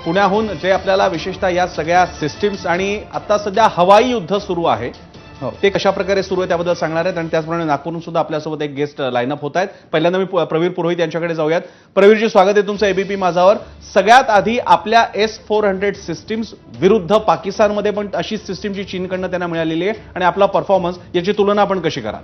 पुण्याहून जे आपल्याला विशेषतः या सगळ्या सिस्टीम्स आणि आता सध्या हवाई युद्ध सुरू आहे ते कशा प्रकारे सुरू आहे त्याबद्दल सांगणार आहेत आणि त्याचप्रमाणे नागपूरहून सुद्धा आपल्यासोबत एक गेस्ट लाईनअप होत आहेत। पहिल्यांदा मी प्रवीर पुरोहित यांच्याकडे जाऊयात। प्रवीरजी, स्वागत आहे तुमचं एबीपी माझावर। सगळ्यात आधी आपल्या S-400 सिस्टीम्स विरुद्ध पाकिस्तानमध्ये पण अशीच सिस्टीमची चीनकडनं त्यांना मिळालेली आहे आणि आपला परफॉर्मन्स याची तुलना आपण कशी कराल?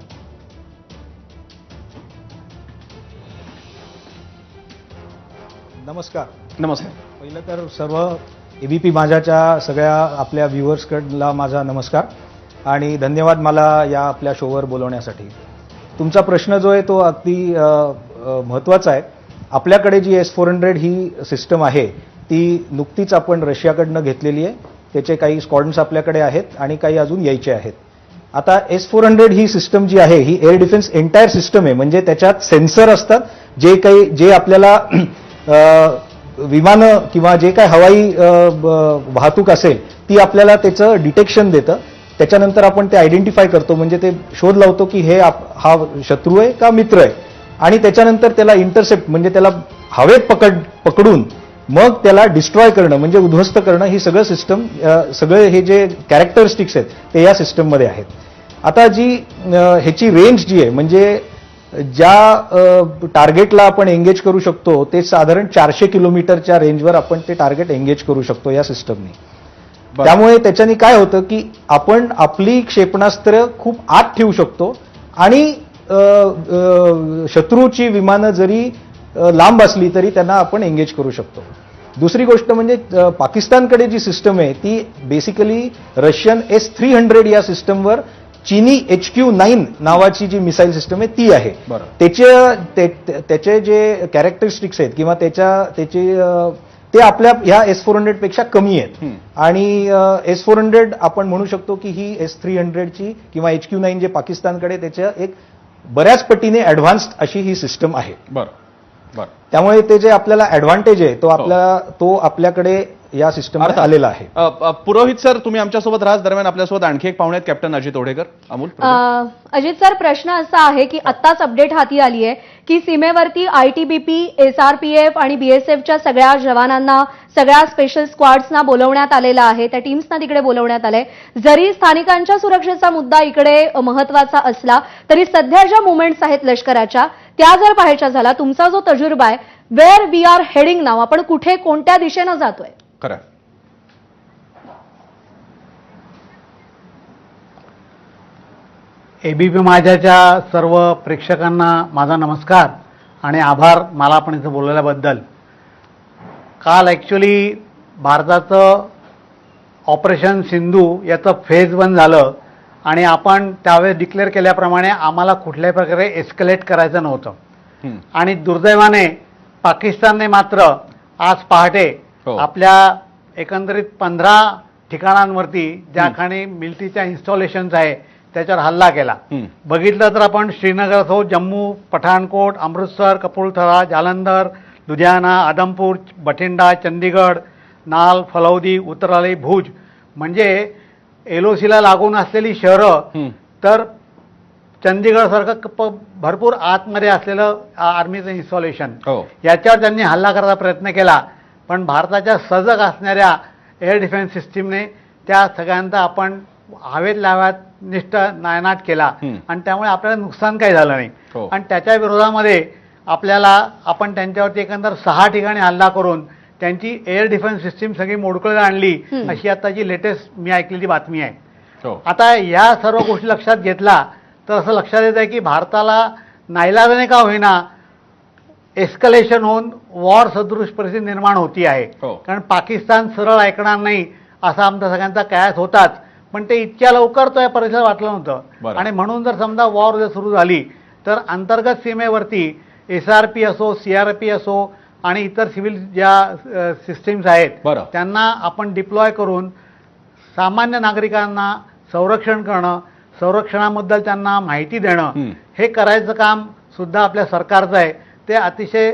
नमस्कार। नमस्कार। पहिलं तर सर्व एबीपी माझ्याच्या सगळ्या आपल्या व्ह्युअर्सकडला माझा नमस्कार आणि धन्यवाद मला या आपल्या शोवर बोलवण्यासाठी। तुमचा प्रश्न जो आहे तो अगदी महत्त्वाचा आहे। आपल्याकडे जी S-400 ही सिस्टम आहे ती नुकतीच आपण रशियाकडनं घेतलेली आहे। त्याचे काही स्क्वॉड्रन्स आपल्याकडे आहेत आणि काही अजून यायचे आहेत। आता S-400 ही सिस्टम जी आहे ही एअर डिफेन्स एंटायर सिस्टम आहे, म्हणजे त्याच्यात सेन्सर असतात जे आपल्याला विमानं किंवा जे काय हवाई वाहतूक असेल ती आपल्याला त्याचं डिटेक्शन देतं। त्याच्यानंतर आपण ते आयडेंटिफाय करतो, म्हणजे ते शोध लावतो की हे हा शत्रू आहे का मित्र आहे, आणि त्याच्यानंतर त्याला इंटरसेप्ट म्हणजे त्याला हवेत पकडून मग त्याला डिस्ट्रॉय करणं म्हणजे उद्ध्वस्त करणं ही सगळं सिस्टम सगळे हे जे कॅरेक्टरिस्टिक्स आहेत ते या सिस्टममध्ये आहेत। आता जी ह्याची रेंज जी आहे म्हणजे ज्या टार्गेटला आपण एंगेज करू शकतो ते साधारण 400 किलोमीटरच्या रेंजवर आपण ते टार्गेट एंगेज करू शकतो या सिस्टमने। त्यामुळे त्याच्याने काय होतं की आपण आपली क्षेपणास्त्र खूप आत ठेवू शकतो आणि शत्रूची विमानं जरी लांब असली तरी त्यांना आपण एंगेज करू शकतो। दुसरी गोष्ट म्हणजे पाकिस्तानकडे जी सिस्टम आहे ती बेसिकली रशियन S-300 या सिस्टमवर चीनी HQ-9 नावाची जी मिसाईल सिस्टम आहे ती आहे। त्याचे जे कॅरेक्टरिस्टिक्स आहेत किंवा ते आपल्या ह्या S-400 पेक्षा कमी आहेत आणि S-400 आपण म्हणू शकतो की ही S-300 ची किंवा HQ-9 जे पाकिस्तानकडे त्याच्या एक बऱ्याच पटीने ऍडव्हान्स्ड अशी ही सिस्टम आहे। त्यामुळे ते जे आपल्याला ऍडव्हान्टेज आहे तो आपल्याकडे या सिस्टममध्ये आलेला आहे। पुरोहित सर, तुम्ही आमच्यासोबत राहा। दरम्यान आपल्यासोबत आणखी एक पाहुणे आहेत, कॅप्टन अजित ओढेकर। अमोल। अजित सर, प्रश्न असा आहे की आत्ताच अपडेट हाती आली आहे की सीमेवरती ITBP, SRPF आणि BSFच्या सगळ्या जवानांना, सगळ्या स्पेशल स्क्वॉड्सना बोलवण्यात आलेलं आहे, त्या टीम्सना तिकडे बोलवण्यात आलंय। जरी स्थानिकांच्या सुरक्षेचा मुद्दा इकडे महत्वाचा असला तरी सध्या ज्या मुवमेंट्स आहेत लष्कराच्या त्या जर पाहायच्या झाला, तुमचा जो तजुर्बा आहे, वेअर वी आर हेडिंग नाव, आपण कुठे कोणत्या दिशेनं जातोय? खरं। एबीपी माझ्याच्या सर्व प्रेक्षकांना माझा नमस्कार आणि आभार मला आपण इथं बोलवल्याबद्दल। काल ॲक्च्युली भारताचं ऑपरेशन सिंधू याचं फेज 1 झालं आणि आपण त्यावेळेस डिक्लेअर केल्याप्रमाणे आम्हाला कुठल्याही प्रकारे एस्केलेट करायचं नव्हतं आणि दुर्दैवाने पाकिस्तानने मात्र आज पहाटे आपल्या एकंदरीत 15 ठिकाणांवरती ज्या खाणी मिलिटरीच्या इन्स्टॉलेशन्स आहे त्याच्यावर हल्ला केला। बघितलं तर आपण श्रीनगर असो, जम्मू, पठाणकोट, अमृतसर, कपूरथला, जालंधर, लुधियाना, आदमपूर, बठिंडा, चंदीगड, नाल, फलौदी, उत्तराली, भुज, म्हणजे LOCला लागून असलेली शहरं, तर चंदीगड सारखं भरपूर आतमध्ये असलेलं आर्मीचं इन्स्टॉलेशन, याच्यावर त्यांनी हल्ला करायचा प्रयत्न केला। पण भारताच्या सजग असणाऱ्या एअर डिफेन्स सिस्टीमने त्या सगळ्यांचा आपण हवेत लाव्यात नायनाट केला आणि त्यामुळे आपल्याला नुकसान काही झालं नाही। आणि त्याच्या विरोधामध्ये आपण त्यांच्यावरती एकंदर 6 ठिकाणी हल्ला करून त्यांची एअर डिफेन्स सिस्टीम सगळी मोडकळीला आणली, अशी आताची लेटेस्ट मी ऐकलेली बातमी आहे। आता या सर्व गोष्टी लक्षात घेतला तर असं लक्षात येत आहे की भारताला नाईलाजाने का होईना एस्कलेशन होऊन वॉर सदृश परिस्थिती निर्माण होती आहे। कारण पाकिस्तान सरळ ऐकणार नाही असा आमचा सगळ्यांचा कयास होताच, पण ते इतक्या लवकर तो या परिसरात वाटलं नव्हतं आणि म्हणून जर समजा वॉर जर सुरू झाली तर अंतर्गत सीमेवरती SRP असो, CRP असो आणि इतर सिव्हिल ज्या सिस्टीम्स आहेत त्यांना आपण डिप्लॉय करून सामान्य नागरिकांना संरक्षण करणं, संरक्षणाबद्दल त्यांना माहिती देणं, हे करायचं काम सुद्धा आपल्या सरकारचं आहे। ते अतिशय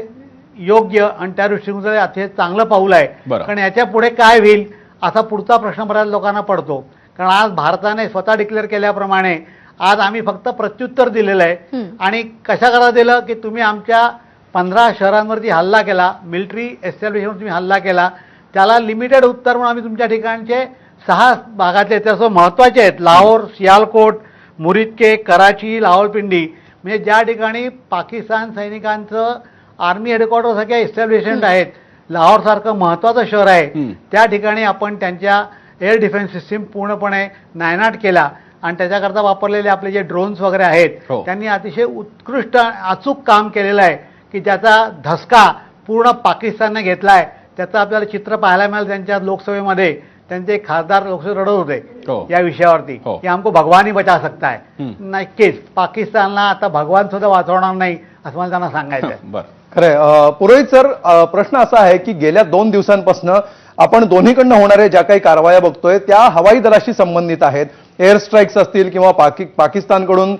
योग्य आणि त्या दृष्टीने अतिशय चांगलं पाऊल आहे। कारण याच्या पुढे काय होईल असा पुढचा प्रश्न बऱ्याच लोकांना पडतो। कारण आज भारताने स्वतः डिक्लेअर केल्याप्रमाणे आज आम्ही फक्त प्रत्युत्तर दिलेलं आहे आणि कशा करा दिलं की तुम्ही आमच्या 15 शहरांवरती हल्ला केला, मिलिटरी एस्टॅब्लिशमेंट तुम्ही हल्ला केला, त्याला लिमिटेड उत्तर म्हणून आम्ही तुमच्या ठिकाणचे 6 भागातले त्याचं महत्त्वाचे आहेत. लाहोर, सियालकोट, मुरिदके, कराची, रावळपिंडी, म्हणजे ज्या ठिकाणी पाकिस्तान सैनिकांचं आर्मी हेडक्वार्टर सारख्या इस्टॅब्लिशमेंट आहेत, लाहोरसारखं महत्त्वाचं शहर आहे, त्या ठिकाणी आपण त्यांच्या एअर डिफेन्स सिस्टीम पूर्णपणे नायनाट केला आणि त्याच्याकरता वापरलेले आपले जे ड्रोन्स वगैरे आहेत हो. त्यांनी अतिशय उत्कृष्ट अचूक काम केलेलं आहे की ज्याचा धसका पूर्ण पाकिस्तानने घेतलाय. त्याचं आपल्याला चित्र पाहायला मिळालं. त्यांच्या लोकसभेमध्ये त्यांचे खासदार लोकसभेत रडत होते हो. या विषयावरती हो. की हमको भगवान ही बचा सकता है. नक्कीच पाकिस्तानला आता भगवान सुद्धा वाचवणार नाही असं मला त्यांना सांगायचं आहे. बरं. खरंय. पुरोहित सर, प्रश्न असा आहे की गेल्या 2 दिवसांपासून आपण दोन्हीकडनं होणाऱ्या ज्या काही कारवाया बघतोय त्या हवाई दलाशी संबंधित आहेत. एअर स्ट्राईक्स असतील किंवा पाकिस्तानकडून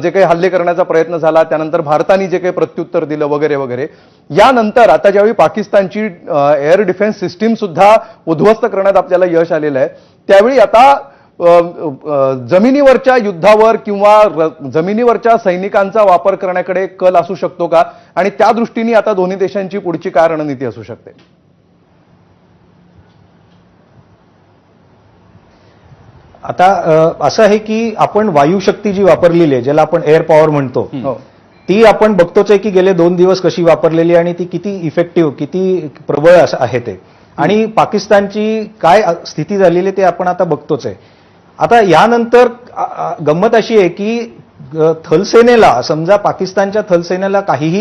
जे काही हल्ले करण्याचा प्रयत्न झाला, त्यानंतर भारताने जे काही प्रत्युत्तर दिलं वगैरे वगैरे. यानंतर आता ज्यावेळी पाकिस्तानची एअर डिफेन्स सिस्टीम सुद्धा उद्ध्वस्त करण्यात आपल्याला यश आलेलं आहे, त्यावेळी आता जमिनीवरच्या युद्धावर किंवा जमिनीवरच्या सैनिकांचा वापर करण्याकडे कल असू शकतो का, आणि त्या दृष्टीने आता दोन्ही देशांची पुढची काय रणनीती असू शकते? आता असं आहे की आपण वायुशक्ती जी वापरलेली आहे, ज्याला आपण एअर पॉवर म्हणतो, ती आपण बघतोच आहे की गेले 2 दिवस कशी वापरलेली आणि ती किती इफेक्टिव्ह, किती प्रबळ आहे ते. आणि पाकिस्तानची काय स्थिती झालेली ते आपण आता बघतोच आहे. आता यानंतर गंमत अशी आहे की थलसेनेला, समजा पाकिस्तानच्या थलसेनेला काहीही